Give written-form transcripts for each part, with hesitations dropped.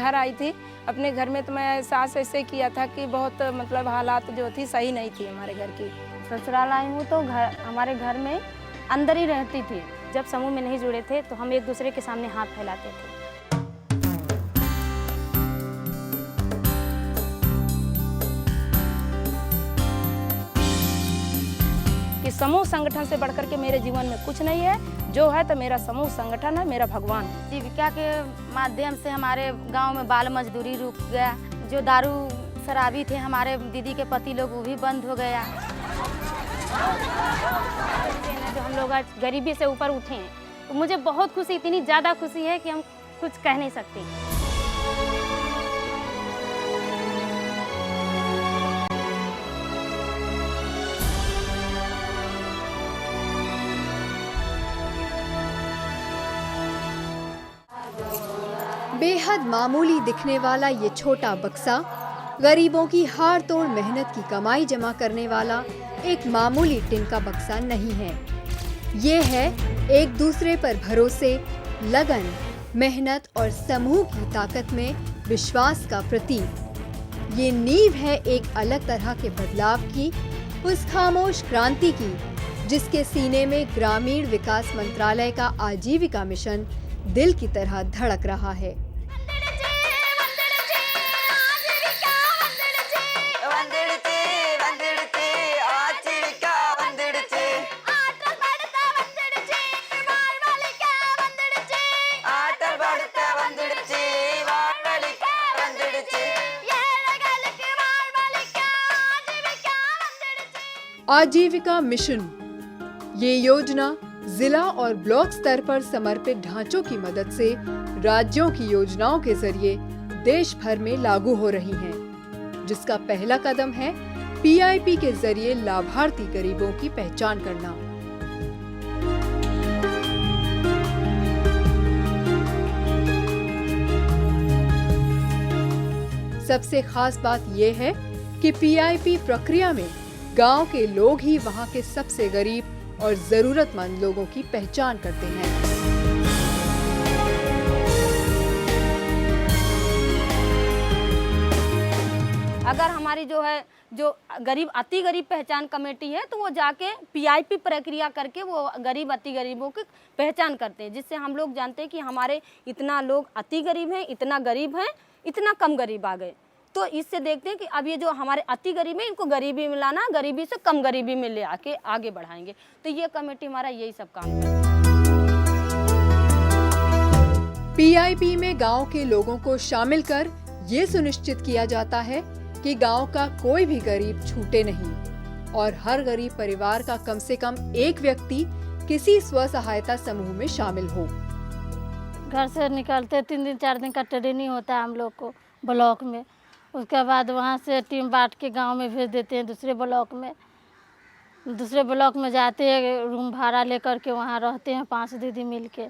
घर आई थी, अपने घर में तो मैं एहसास ऐसे किया था कि बहुत मतलब हालात जो थी सही नहीं थी हमारे घर की। ससुराल आई हूँ तो हमारे घर में अंदर ही रहती थी। जब समूह में नहीं जुड़े थे तो हम एक दूसरे के सामने हाथ फैलाते थे। कि समूह संगठन से बढ़कर के मेरे जीवन में कुछ नहीं है, जो है तो मेरा समूह संगठन है, मेरा भगवान है। जीविका के माध्यम से हमारे गांव में बाल मजदूरी रुक गया। जो दारू शराबी थे हमारे दीदी के पति लोग, वो भी बंद हो गया। जो हम लोग आज गरीबी से ऊपर उठे हैं तो मुझे बहुत खुशी, इतनी ज़्यादा खुशी है कि हम कुछ कह नहीं सकते। बेहद मामूली दिखने वाला ये छोटा बक्सा गरीबों की हार तोड़ मेहनत की कमाई जमा करने वाला एक मामूली टिन का बक्सा नहीं है। ये है एक दूसरे पर भरोसे, लगन, मेहनत और समूह की ताकत में विश्वास का प्रतीक। ये नींव है एक अलग तरह के बदलाव की, उस खामोश क्रांति की जिसके सीने में ग्रामीण विकास मंत्रालय का आजीविका मिशन दिल की तरह धड़क रहा है। आजीविका मिशन ये योजना जिला और ब्लॉक स्तर पर समर्पित ढांचों की मदद से राज्यों की योजनाओं के जरिए देश भर में लागू हो रही हैं, जिसका पहला कदम है पीआईपी के जरिए लाभार्थी गरीबों की पहचान करना। सबसे खास बात यह है कि पीआईपी प्रक्रिया में गांव के लोग ही वहां के सबसे गरीब और जरूरतमंद लोगों की पहचान करते हैं। अगर हमारी जो गरीब अति गरीब पहचान कमेटी है तो वो जाके पीआईपी प्रक्रिया करके वो गरीब अति गरीबों की पहचान करते हैं, जिससे हम लोग जानते हैं कि हमारे इतना लोग अति गरीब हैं, इतना गरीब हैं, इतना कम गरीब आ गए। तो इससे देखते हैं कि अब ये जो हमारे अति गरीब है इनको गरीबी में लाना, गरीबी से कम गरीबी में ले आके आगे बढ़ाएंगे। तो ये कमेटी हमारा यही सब काम करती है। पीआईपी में गांव के लोगों को शामिल कर ये सुनिश्चित किया जाता है कि गांव का कोई भी गरीब छूटे नहीं और हर गरीब परिवार का कम से कम एक व्यक्ति किसी स्व सहायता समूह में शामिल हो। घर से निकलते 3 दिन 4 दिन का ट्रेनिंग होता है हम लोग को ब्लॉक में। उसके बाद वहाँ से टीम बांट के गांव में भेज देते हैं दूसरे ब्लॉक में। दूसरे ब्लॉक में जाते हैं, रूम भाड़ा लेकर के वहाँ रहते हैं 5 दीदी मिल के।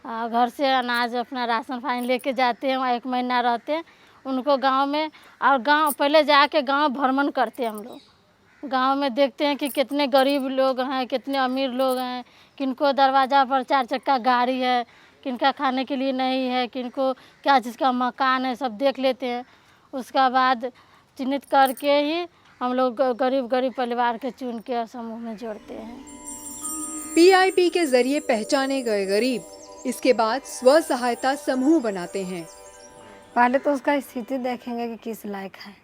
घर से अनाज अपना राशन पानी लेके जाते हैं, वहाँ 1 महीना रहते हैं उनको गांव में। और गांव पहले जाके गांव भ्रमण करते हैं हम लोग। गांव में देखते हैं कि कितने गरीब लोग हैं, कितने अमीर लोग हैं, किनको दरवाज़ा पर 4 चक्का गाड़ी है, किनका खाने के लिए नहीं है, किनको क्या चीज़ का मकान है, सब देख लेते हैं। उसका बाद चिन्हित करके ही हम लोग गरीब परिवार के चुन के समूह में जोड़ते हैं। पीआईपी के जरिए पहचाने गए गरीब इसके बाद स्व सहायता समूह बनाते हैं। पहले तो उसका स्थिति देखेंगे कि किस लायक है,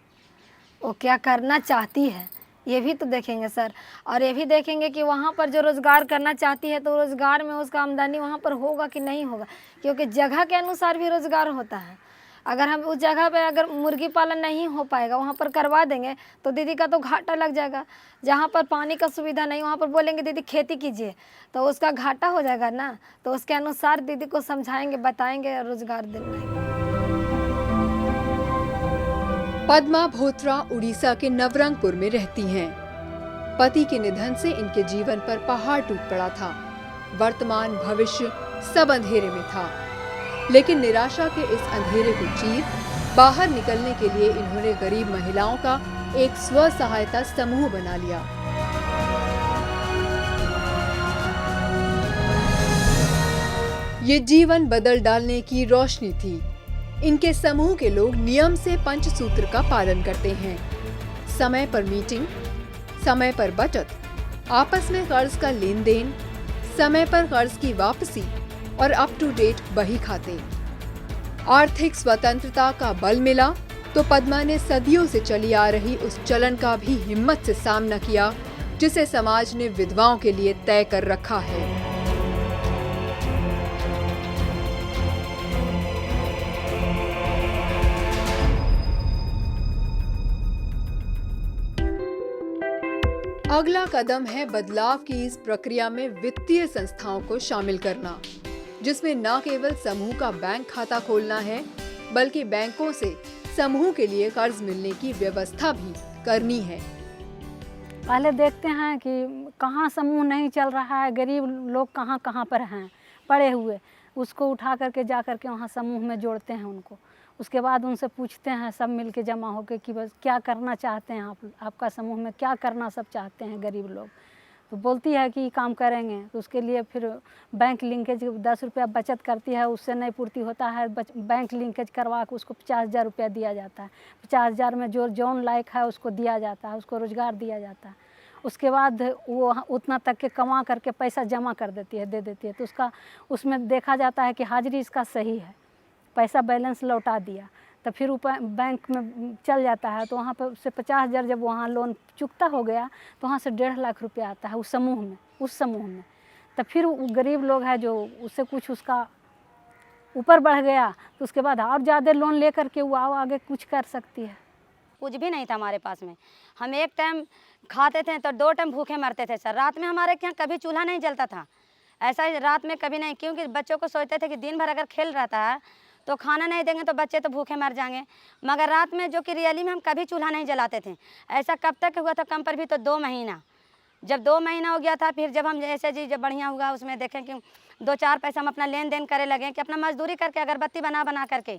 वो क्या करना चाहती है, ये भी तो देखेंगे सर। और ये भी देखेंगे कि वहाँ पर जो रोज़गार करना चाहती है तो रोज़गार में उसका आमदनी वहाँ पर होगा कि नहीं होगा, क्योंकि जगह के अनुसार भी रोज़गार होता है। अगर हम उस जगह पे अगर मुर्गी पालन नहीं हो पाएगा, वहाँ पर करवा देंगे तो दीदी का तो घाटा लग जाएगा। जहाँ पर पानी का सुविधा नहीं, वहाँ पर बोलेंगे दीदी खेती कीजिए, तो उसका घाटा हो जाएगा ना। तो उसके अनुसार दीदी को समझाएंगे, बताएंगे, रोज़गार दिलाएंगे। पद्मा भोत्रा उड़ीसा के नवरंगपुर में रहती हैं। पति के निधन से इनके जीवन पर पहाड़ टूट पड़ा था। वर्तमान भविष्य सब अंधेरे में था, लेकिन निराशा के इस अंधेरे को चीर बाहर निकलने के लिए इन्होंने गरीब महिलाओं का एक स्व सहायता समूह बना लिया। ये जीवन बदल डालने की रोशनी थी। इनके समूह के लोग नियम से पंचसूत्र का पालन करते हैं। समय पर मीटिंग, समय पर बचत, आपस में कर्ज का लेन देन, समय पर कर्ज की वापसी और अप टू डेट बही खाते। आर्थिक स्वतंत्रता का बल मिला तो पद्मा ने सदियों से चली आ रही उस चलन का भी हिम्मत से सामना किया जिसे समाज ने विधवाओं के लिए तय कर रखा है। अगला कदम है बदलाव की इस प्रक्रिया में वित्तीय संस्थाओं को शामिल करना, जिसमें न केवल समूह का बैंक खाता खोलना है बल्कि बैंकों से समूह के लिए कर्ज मिलने की व्यवस्था भी करनी है। पहले देखते हैं कि कहाँ समूह नहीं चल रहा है, गरीब लोग कहाँ कहाँ पर हैं पड़े हुए, उसको उठा करके जा करके वहाँ समूह में जोड़ते हैं उनको। उसके बाद उनसे पूछते हैं सब मिलके जमा होकर कि बस क्या करना चाहते हैं आपका समूह में क्या करना सब चाहते हैं गरीब लोग। तो बोलती है कि काम करेंगे, तो उसके लिए फिर बैंक लिंकेज 10 रुपया बचत करती है, उससे नहीं पूर्ति होता है, बैंक लिंकेज करवा के उसको 50,000 रुपया दिया जाता है। 50,000 में जो जौन लायक है उसको दिया जाता है, उसको रोजगार दिया जाता है। उसके बाद वो उतना तक के कमा करके पैसा जमा कर देती है, दे देती है। तो उसमें देखा जाता है कि हाजिरी इसका सही है, पैसा बैलेंस लौटा दिया, तो फिर ऊपर बैंक में चल जाता है। तो वहाँ पर उससे 50,000 जब वहाँ लोन चुकता हो गया तो वहाँ से 1.5 लाख रुपया आता है उस समूह में। तो फिर वो गरीब लोग है जो उससे कुछ उसका ऊपर बढ़ गया तो उसके बाद और ज़्यादा लोन ले करके वो आगे कुछ कर सकती है। कुछ भी नहीं था हमारे पास में। हम एक टाइम खाते थे तो 2 टाइम भूखे मरते थे सर। रात में हमारे यहाँ कभी चूल्हा नहीं जलता था, ऐसा रात में कभी नहीं, क्योंकि बच्चों को सोचते थे कि दिन भर अगर खेल रहता है तो खाना नहीं देंगे तो बच्चे तो भूखे मर जाएंगे। मगर रात में जो कि रियली में हम कभी चूल्हा नहीं जलाते थे। ऐसा कब तक हुआ था, कम पर भी तो 2 महीना। जब 2 महीना हो गया था, फिर जब हम ऐसे जी जब बढ़िया हुआ उसमें देखें कि 2-4 पैसा हम अपना लेन देन करे लगे कि अपना मजदूरी करके अगरबत्ती बना करके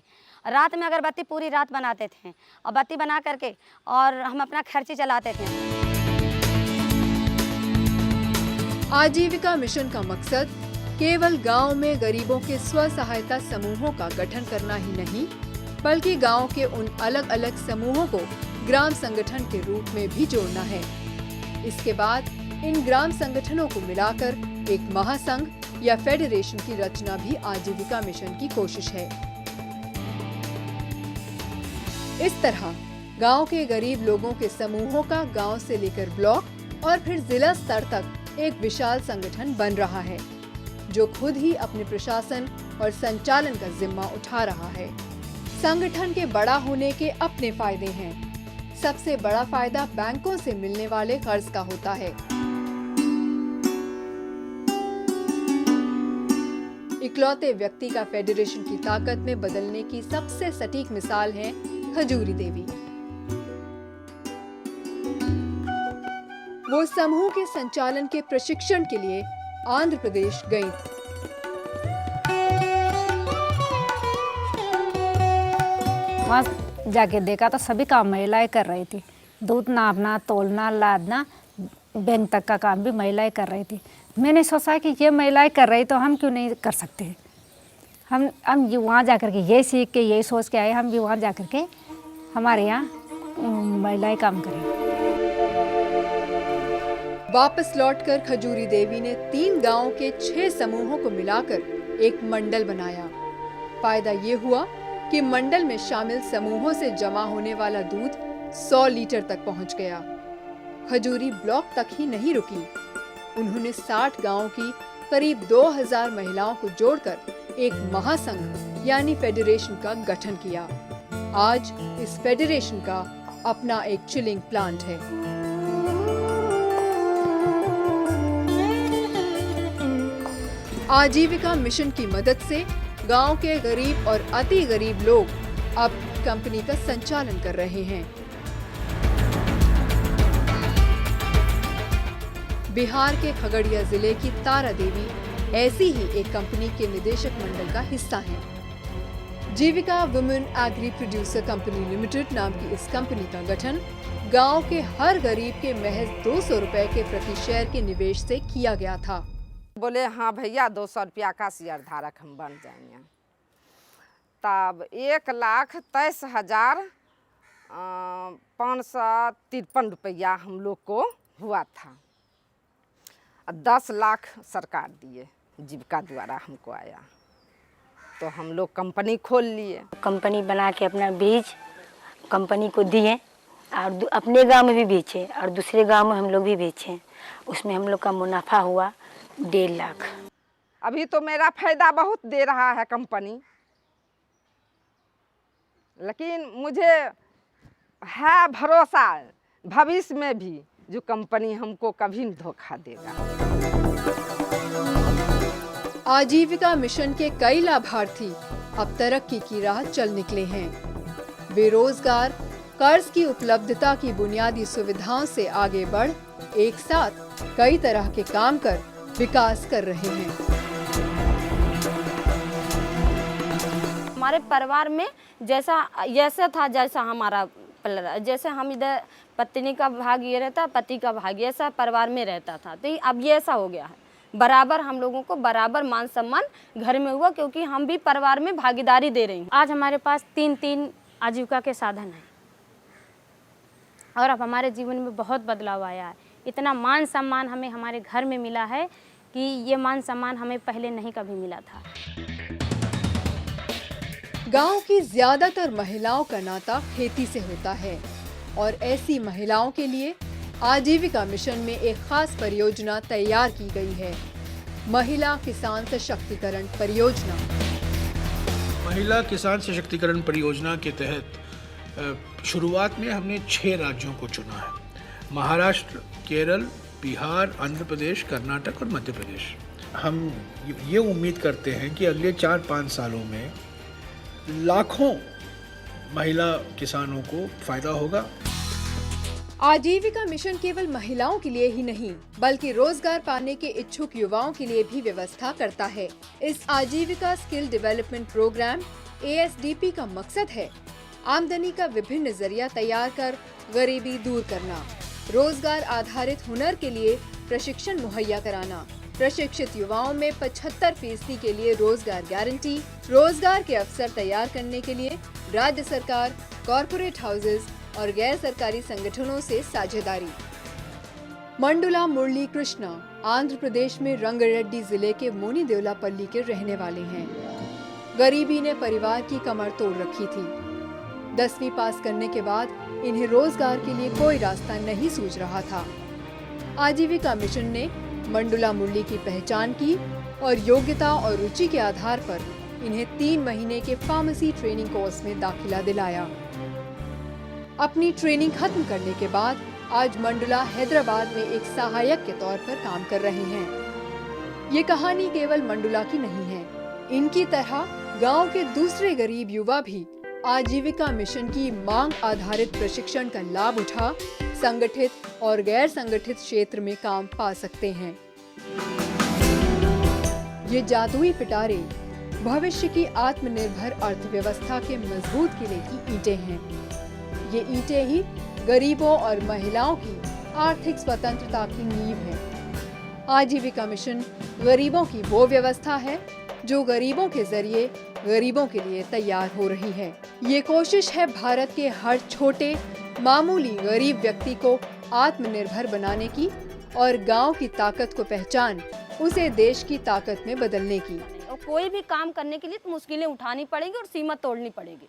रात में अगरबत्ती पूरी रात बनाते थे और बत्ती बना करके और हम अपना खर्ची चलाते थे। आजीविका मिशन का मकसद केवल गांव में गरीबों के स्व सहायता समूहों का गठन करना ही नहीं, बल्कि गांव के उन अलग अलग समूहों को ग्राम संगठन के रूप में भी जोड़ना है। इसके बाद इन ग्राम संगठनों को मिलाकर एक महासंघ या फेडरेशन की रचना भी आजीविका मिशन की कोशिश है। इस तरह गांव के गरीब लोगों के समूहों का गांव से लेकर ब्लॉक और फिर जिला स्तर तक एक विशाल संगठन बन रहा है, जो खुद ही अपने प्रशासन और संचालन का जिम्मा उठा रहा है। संगठन के बड़ा होने के अपने फायदे हैं। सबसे बड़ा फायदा बैंकों से मिलने वाले कर्ज का होता है। इकलौते व्यक्ति का फेडरेशन की ताकत में बदलने की सबसे सटीक मिसाल है खजूरी देवी। वो समूह के संचालन के प्रशिक्षण के लिए आंध्र प्रदेश गई। वहाँ जाके देखा तो सभी काम महिलाएं कर रही थी। दूध नापना, तोलना, लादना, बैंक तक का काम भी महिलाएं कर रही थी। मैंने सोचा कि ये महिलाएं कर रही तो हम क्यों नहीं कर सकते। हम वहाँ जा कर के ये सीख के यही सोच के आए, हम भी वहाँ जा कर के हमारे यहाँ महिलाएं काम करें। वापस लौटकर खजूरी देवी ने 3 गांवों के 6 समूहों को मिलाकर एक मंडल बनाया। फायदा ये हुआ कि मंडल में शामिल समूहों से जमा होने वाला दूध 100 लीटर तक पहुंच गया। खजूरी ब्लॉक तक ही नहीं रुकी, उन्होंने 60 गांवों की करीब 2000 महिलाओं को जोड़कर एक महासंघ यानी फेडरेशन का गठन किया। आज इस फेडरेशन का अपना एक चिलिंग प्लांट है। आजीविका मिशन की मदद से गांव के गरीब और अति गरीब लोग अब कंपनी का संचालन कर रहे हैं। बिहार के खगड़िया जिले की तारा देवी ऐसी ही एक कंपनी के निदेशक मंडल का हिस्सा हैं। Jeevika women agri producer company limited नाम की इस कंपनी का गठन गांव के हर गरीब के महज 200 रुपए के प्रति शेयर के निवेश से किया गया था। बोले हाँ भैया 200 रुपया का शेयर धारक हम बन जाएंगे। तब 1,23,553 रुपया हम लोग को हुआ था। 10 लाख सरकार दिए, जीविका द्वारा हमको आया, तो हम लोग कंपनी खोल लिए। कंपनी बना के अपना बीज कंपनी को दिए और अपने गांव में भी बेचे और दूसरे गांव में हम लोग भी बेचे। उसमें हम लोग का मुनाफा हुआ 1.5 लाख। अभी तो मेरा फायदा बहुत दे रहा है कंपनी, लेकिन मुझे है भरोसा भविष्य में भी जो कंपनी हमको कभी नहीं धोखा देगा। आजीविका मिशन के कई लाभार्थी अब तरक्की की राह चल निकले हैं। बेरोजगार कर्ज की उपलब्धता की बुनियादी सुविधाओं से आगे बढ़ एक साथ कई तरह के काम कर विकास कर रहे हैं। हमारे परिवार में जैसा था जैसा हमारा जैसे हम इधर पत्नी का भाग ये रहता, पति का भाग ऐसा परिवार में रहता था, तो अब ये ऐसा हो गया है। बराबर हम लोगों को बराबर मान सम्मान घर में हुआ, क्योंकि हम भी परिवार में भागीदारी दे रही हैं। आज हमारे पास 3 आजीविका के साधन हैं और अब हमारे जीवन में बहुत बदलाव आया है। इतना मान सम्मान हमें हमारे घर में मिला है कि ये मान सम्मान हमें पहले नहीं कभी मिला था। गांव की ज्यादातर महिलाओं का नाता खेती से होता है और ऐसी महिलाओं के लिए आजीविका मिशन में एक खास परियोजना तैयार की गई है, महिला किसान सशक्तिकरण परियोजना। महिला किसान सशक्तिकरण परियोजना के तहत शुरुआत में हमने 6 राज्यों को चुना है, महाराष्ट्र, केरल, बिहार, आंध्र प्रदेश, कर्नाटक और मध्य प्रदेश। हम ये उम्मीद करते हैं कि अगले 4-5 सालों में लाखों महिला किसानों को फायदा होगा। आजीविका मिशन केवल महिलाओं के लिए ही नहीं, बल्कि रोजगार पाने के इच्छुक युवाओं के लिए भी व्यवस्था करता है। इस आजीविका स्किल डेवलपमेंट प्रोग्राम ASDP का मकसद है आमदनी का विभिन्न जरिया तैयार कर गरीबी दूर करना, रोजगार आधारित हुनर के लिए प्रशिक्षण मुहैया कराना, प्रशिक्षित युवाओं में 75% के लिए रोजगार गारंटी, रोजगार के अवसर तैयार करने के लिए राज्य सरकार, कॉरपोरेट हाउसेज और गैर सरकारी संगठनों से साझेदारी। मंडुला मुरली कृष्णा आंध्र प्रदेश में रंगारेड्डी जिले के मोनी देवलापल्ली के रहने वाले हैं। गरीबी ने परिवार की कमर तोड़ रखी थी। 10वीं पास करने के बाद इन्हें रोजगार के लिए कोई रास्ता नहीं सूझ रहा था। आजीविका मिशन ने मंडुला मुरली की पहचान की और योग्यता और रुचि के आधार पर इन्हें 3 महीने के फार्मेसी ट्रेनिंग कोर्स में दाखिला दिलाया। अपनी ट्रेनिंग खत्म करने के बाद आज मंडुला हैदराबाद में एक सहायक के तौर पर काम कर रहे हैं। ये कहानी केवल मंडुला की नहीं है, इनकी तरह गांव के दूसरे गरीब युवा भी आजीविका मिशन की मांग आधारित प्रशिक्षण का लाभ उठा संगठित और गैर संगठित क्षेत्र में काम पा सकते हैं। ये जादुई पिटारे भविष्य की आत्मनिर्भर अर्थव्यवस्था के मजबूत किले की ईंटें हैं। ये ईंटें ही गरीबों और महिलाओं की आर्थिक स्वतंत्रता की नींव है। आजीविका मिशन गरीबों की वो व्यवस्था है जो गरीबों के जरिए गरीबों के लिए तैयार हो रही है। ये कोशिश है भारत के हर छोटे मामूली गरीब व्यक्ति को आत्मनिर्भर बनाने की और गांव की ताकत को पहचान उसे देश की ताकत में बदलने की। और कोई भी काम करने के लिए तो मुश्किलें उठानी पड़ेगी और सीमा तोड़नी पड़ेगी।